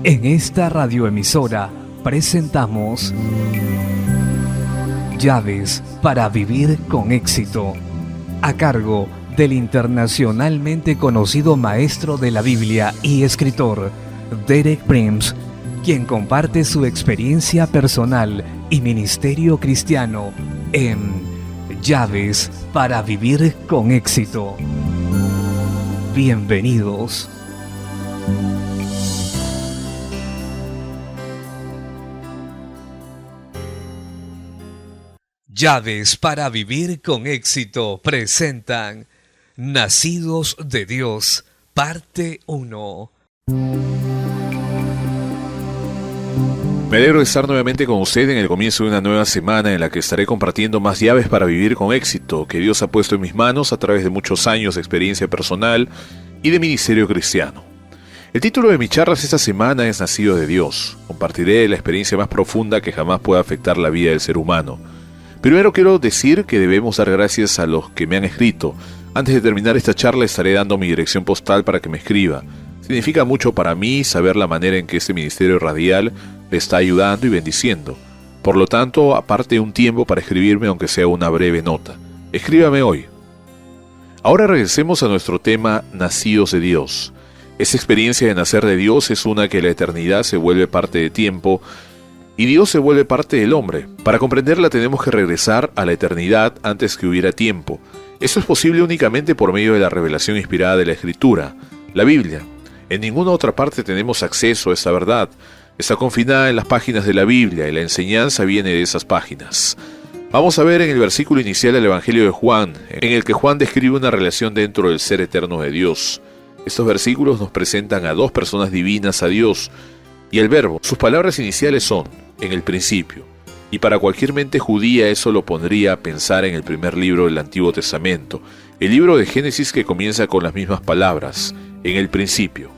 En esta radioemisora presentamos Llaves para vivir con éxito, a cargo del internacionalmente conocido maestro de la Biblia y escritor Derek Prince, quien comparte su experiencia personal y ministerio cristiano en Llaves para vivir con éxito. Bienvenidos. Llaves para vivir con éxito presentan Nacidos de Dios, parte 1. Me alegro de estar nuevamente con usted en el comienzo de una nueva semana en la que estaré compartiendo más llaves para vivir con éxito que Dios ha puesto en mis manos a través de muchos años de experiencia personal y de ministerio cristiano. El título de mis charlas esta semana es Nacido de Dios. Compartiré la experiencia más profunda que jamás pueda afectar la vida del ser humano. Primero quiero decir que debemos dar gracias a los que me han escrito. Antes de terminar esta charla estaré dando mi dirección postal para que me escriba. Significa mucho para mí saber la manera en que este ministerio radial le está ayudando y bendiciendo. Por lo tanto, aparte un tiempo para escribirme aunque sea una breve nota. Escríbame hoy. Ahora regresemos a nuestro tema Nacidos de Dios. Esa experiencia de nacer de Dios es una que la eternidad se vuelve parte de tiempo y Dios se vuelve parte del hombre. Para comprenderla tenemos que regresar a la eternidad antes que hubiera tiempo. Eso es posible únicamente por medio de la revelación inspirada de la Escritura, la Biblia. En ninguna otra parte tenemos acceso a esta verdad. Está confinada en las páginas de la Biblia y la enseñanza viene de esas páginas. Vamos a ver en el versículo inicial del Evangelio de Juan, en el que Juan describe una relación dentro del ser eterno de Dios. Estos versículos nos presentan a dos personas divinas a Dios y el Verbo. Sus palabras iniciales son en el principio, y para cualquier mente judía eso lo pondría a pensar en el primer libro del Antiguo Testamento, el libro de Génesis, que comienza con las mismas palabras, en el principio.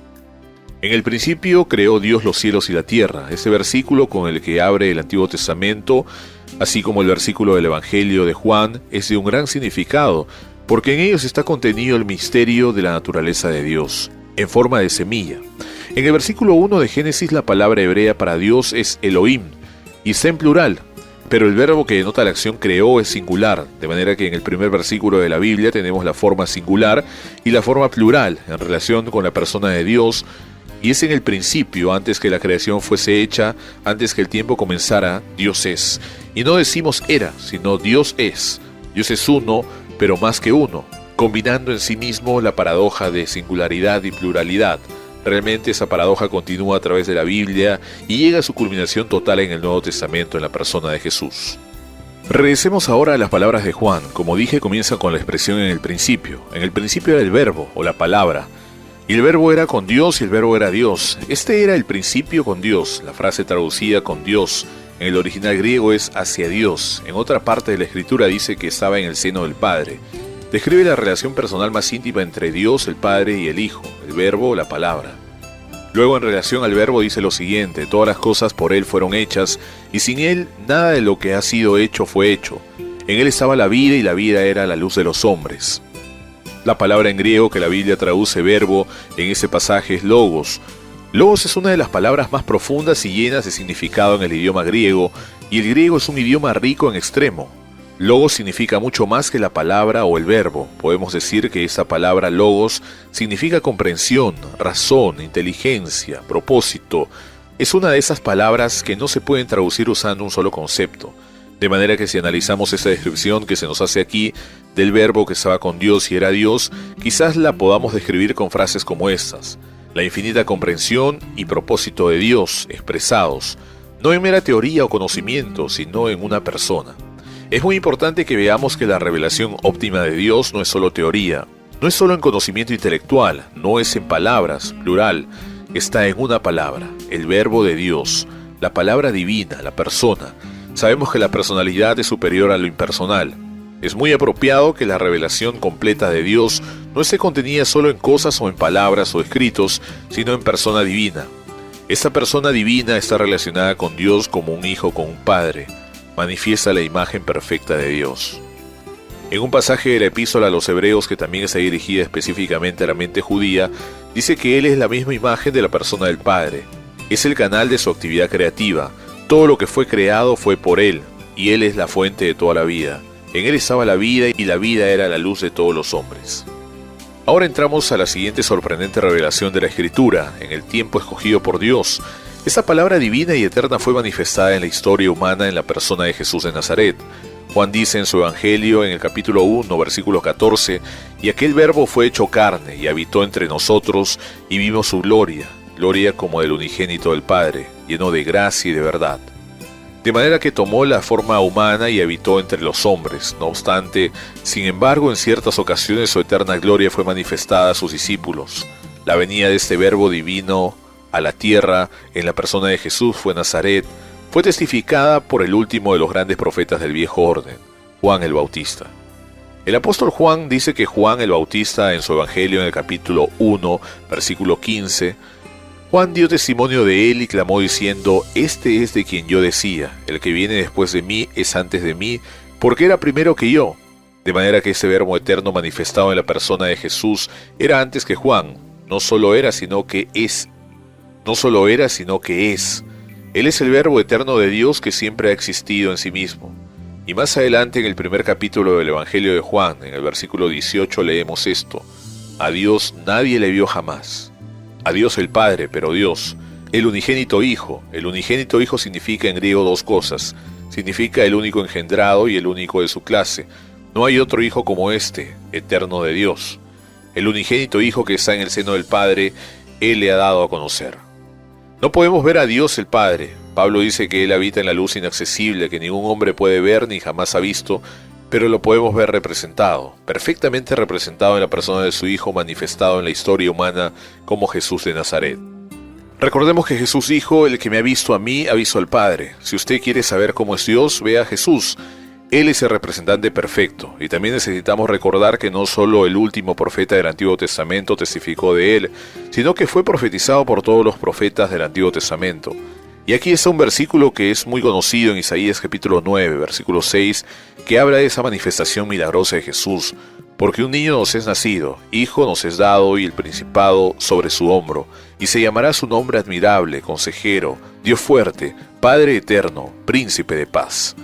En el principio creó Dios los cielos y la tierra. Ese versículo con el que abre el Antiguo Testamento, así como el versículo del Evangelio de Juan, es de un gran significado, porque en ellos está contenido el misterio de la naturaleza de Dios, en forma de semilla. En el versículo 1 de Génesis la palabra hebrea para Dios es Elohim, y está en plural, pero el verbo que denota la acción creó es singular, de manera que en el primer versículo de la Biblia tenemos la forma singular y la forma plural en relación con la persona de Dios, y es en el principio, antes que la creación fuese hecha, antes que el tiempo comenzara, Dios es. Y no decimos era, sino Dios es. Dios es uno, pero más que uno, combinando en sí mismo la paradoja de singularidad y pluralidad. Realmente esa paradoja continúa a través de la Biblia y llega a su culminación total en el Nuevo Testamento en la persona de Jesús. Regresemos ahora a las palabras de Juan. Como dije, comienza con la expresión en el principio. En el principio era el verbo o la palabra. Y el verbo era con Dios y el verbo era Dios. Este era el principio con Dios. La frase traducida con Dios en el original griego es hacia Dios. En otra parte de la escritura dice que estaba en el seno del Padre. Describe la relación personal más íntima entre Dios, el Padre y el Hijo, el verbo, la palabra. Luego en relación al verbo dice lo siguiente: todas las cosas por Él fueron hechas, y sin Él nada de lo que ha sido hecho fue hecho. En Él estaba la vida y la vida era la luz de los hombres. La palabra en griego que la Biblia traduce verbo en ese pasaje es logos. Logos es una de las palabras más profundas y llenas de significado en el idioma griego, y el griego es un idioma rico en extremo. Logos significa mucho más que la palabra o el verbo. Podemos decir que esta palabra logos significa comprensión, razón, inteligencia, propósito. Es una de esas palabras que no se pueden traducir usando un solo concepto. De manera que si analizamos esta descripción que se nos hace aquí del verbo que estaba con Dios y era Dios, quizás la podamos describir con frases como estas: la infinita comprensión y propósito de Dios expresados, no en mera teoría o conocimiento, sino en una persona. Es muy importante que veamos que la revelación óptima de Dios no es solo teoría, no es solo en conocimiento intelectual, no es en palabras, plural, está en una palabra, el verbo de Dios, la palabra divina, la persona. Sabemos que la personalidad es superior a lo impersonal. Es muy apropiado que la revelación completa de Dios no esté contenida solo en cosas o en palabras o escritos, sino en persona divina. Esta persona divina está relacionada con Dios como un hijo con un padre. Manifiesta la imagen perfecta de Dios. En un pasaje de la epístola a los hebreos, que también está dirigida específicamente a la mente judía, dice que Él es la misma imagen de la persona del Padre. Es el canal de su actividad creativa. Todo lo que fue creado fue por Él, y Él es la fuente de toda la vida. En Él estaba la vida, y la vida era la luz de todos los hombres. Ahora entramos a la siguiente sorprendente revelación de la Escritura, en el tiempo escogido por Dios. Esta palabra divina y eterna fue manifestada en la historia humana en la persona de Jesús de Nazaret. Juan dice en su Evangelio, en el capítulo 1, versículo 14, «Y aquel verbo fue hecho carne, y habitó entre nosotros, y vimos su gloria, gloria como del unigénito del Padre, lleno de gracia y de verdad». De manera que tomó la forma humana y habitó entre los hombres. No obstante, sin embargo, en ciertas ocasiones su eterna gloria fue manifestada a sus discípulos. La venida de este verbo divino a la tierra, en la persona de Jesús fue Nazaret, fue testificada por el último de los grandes profetas del viejo orden, Juan el Bautista. El apóstol Juan dice que Juan el Bautista, en su Evangelio en el capítulo 1, versículo 15, Juan dio testimonio de él y clamó diciendo, «Este es de quien yo decía, el que viene después de mí es antes de mí, porque era primero que yo». De manera que ese verbo eterno manifestado en la persona de Jesús era antes que Juan, no solo era, sino que es. Él es el verbo eterno de Dios que siempre ha existido en sí mismo. Y más adelante en el primer capítulo del Evangelio de Juan, en el versículo 18 leemos esto, «A Dios nadie le vio jamás». A Dios el Padre, pero Dios, el unigénito Hijo. El unigénito Hijo significa en griego dos cosas. Significa el único engendrado y el único de su clase. No hay otro Hijo como este, eterno de Dios. El unigénito Hijo que está en el seno del Padre, Él le ha dado a conocer. No podemos ver a Dios el Padre. Pablo dice que Él habita en la luz inaccesible, que ningún hombre puede ver ni jamás ha visto, pero lo podemos ver representado, perfectamente representado en la persona de su Hijo, manifestado en la historia humana como Jesús de Nazaret. Recordemos que Jesús dijo, «El que me ha visto a mí, ha visto al Padre». Si usted quiere saber cómo es Dios, vea a Jesús. Él es el representante perfecto, y también necesitamos recordar que no solo el último profeta del Antiguo Testamento testificó de Él, sino que fue profetizado por todos los profetas del Antiguo Testamento. Y aquí está un versículo que es muy conocido en Isaías capítulo 9, versículo 6, que habla de esa manifestación milagrosa de Jesús. Porque un niño nos es nacido, hijo nos es dado y el principado sobre su hombro, y se llamará su nombre admirable, consejero, Dios fuerte, Padre eterno, príncipe de paz.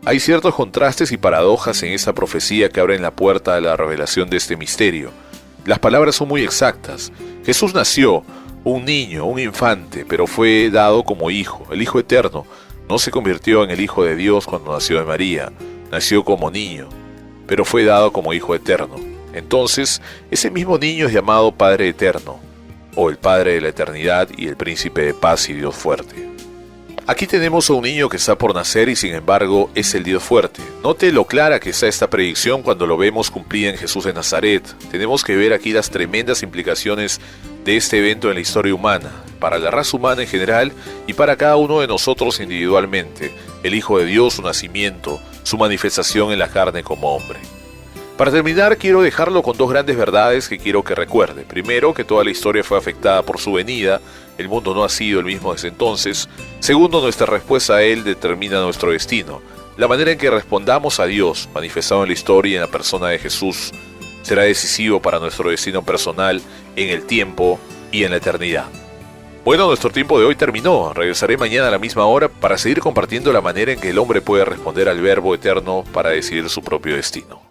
Hay ciertos contrastes y paradojas en esta profecía que abren la puerta a la revelación de este misterio. Las palabras son muy exactas. Jesús nació, un niño, un infante, pero fue dado como hijo, el Hijo eterno. No se convirtió en el Hijo de Dios cuando nació de María, nació como niño, pero fue dado como Hijo eterno. Entonces, ese mismo niño es llamado Padre eterno, o el Padre de la eternidad y el Príncipe de paz y Dios fuerte. Aquí tenemos a un niño que está por nacer y sin embargo es el Dios fuerte. Note lo clara que está esta predicción cuando lo vemos cumplida en Jesús de Nazaret. Tenemos que ver aquí las tremendas implicaciones de este evento en la historia humana, para la raza humana en general y para cada uno de nosotros individualmente. El Hijo de Dios, su nacimiento, su manifestación en la carne como hombre. Para terminar, quiero dejarlo con dos grandes verdades que quiero que recuerde. Primero, que toda la historia fue afectada por su venida. El mundo no ha sido el mismo desde entonces. Segundo, nuestra respuesta a Él determina nuestro destino. La manera en que respondamos a Dios, manifestado en la historia y en la persona de Jesús, será decisivo para nuestro destino personal en el tiempo y en la eternidad. Bueno, nuestro tiempo de hoy terminó. Regresaré mañana a la misma hora para seguir compartiendo la manera en que el hombre puede responder al Verbo eterno para decidir su propio destino.